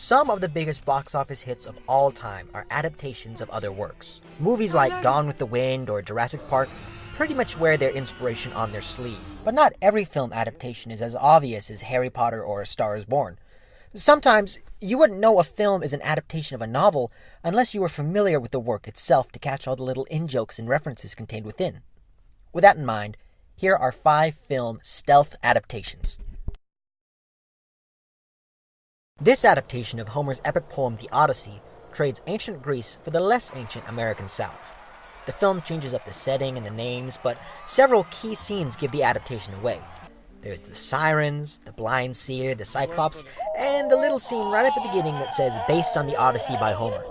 Some of the biggest box office hits of all time are adaptations of other works. Movies like Gone with the Wind or Jurassic Park pretty much wear their inspiration on their sleeve. But not every film adaptation is as obvious as Harry Potter or A Star is Born. Sometimes, you wouldn't know a film is an adaptation of a novel unless you were familiar with the work itself to catch all the little in-jokes and references contained within. With that in mind, here are 5 film stealth adaptations. This adaptation of Homer's epic poem The Odyssey trades ancient Greece for the less ancient American South. The film changes up the setting and the names, but several key scenes give the adaptation away. There's the sirens, the blind seer, the Cyclops, and the little scene right at the beginning that says, based on the Odyssey by Homer.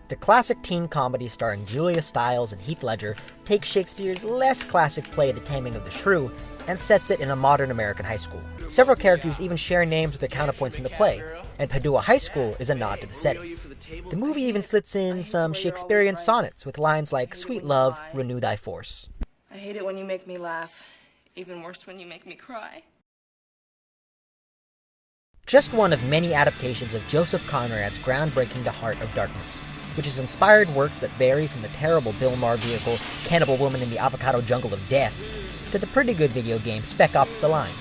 The classic teen comedy starring Julia Stiles and Heath Ledger takes Shakespeare's less classic play The Taming of the Shrew and sets it in a modern American high school. Several characters even share names with the counterpoints in the play, and Padua High School is a nod to the setting. The movie even slits in some Shakespearean sonnets with lines like, "Sweet love, renew thy force." I hate it when you make me laugh. Even worse when you make me cry. Just one of many adaptations of Joseph Conrad's groundbreaking The Heart of Darkness, which has inspired works that vary from the terrible Bill Maher vehicle Cannibal Woman in the Avocado Jungle of Death to the pretty good video game Spec Ops: The Line.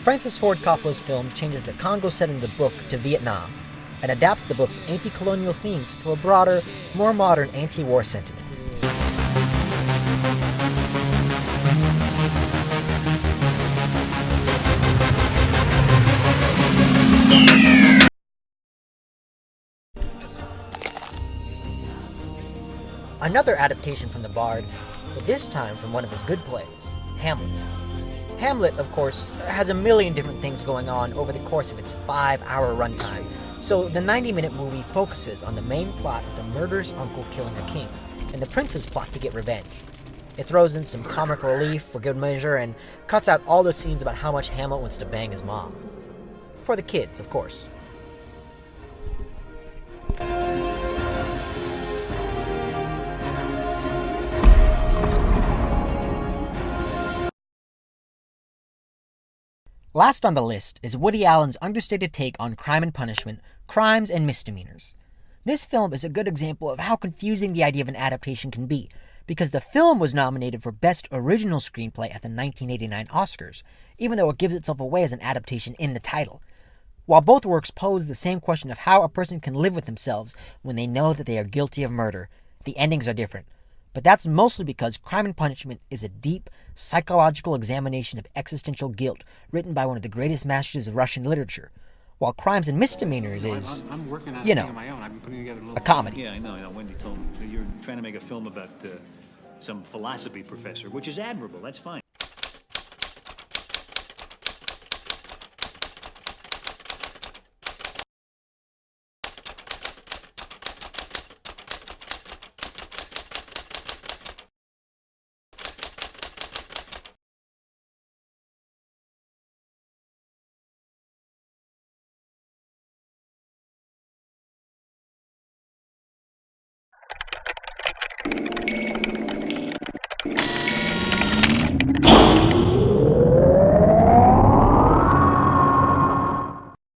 Francis Ford Coppola's film changes the Congo set in the book to Vietnam and adapts the book's anti-colonial themes to a broader, more modern anti-war sentiment. Another adaptation from the Bard, but this time from one of his good plays, Hamlet. Hamlet, of course, has a million different things going on over the course of its 5-hour runtime, so the 90-minute movie focuses on the main plot of the murderous uncle killing a king, and the prince's plot to get revenge. It throws in some comic relief for good measure, and cuts out all the scenes about how much Hamlet wants to bang his mom. For the kids, of course. Last on the list is Woody Allen's understated take on Crime and Punishment, Crimes and Misdemeanors. This film is a good example of how confusing the idea of an adaptation can be, because the film was nominated for Best Original Screenplay at the 1989 Oscars, even though it gives itself away as an adaptation in the title. While both works pose the same question of how a person can live with themselves when they know that they are guilty of murder, the endings are different. But that's mostly because Crime and Punishment is a deep, psychological examination of existential guilt written by one of the greatest masters of Russian literature, while Crimes and Misdemeanors is, a comedy. Yeah, I know. Wendy told me. You're trying to make a film about some philosophy professor, which is admirable. That's fine.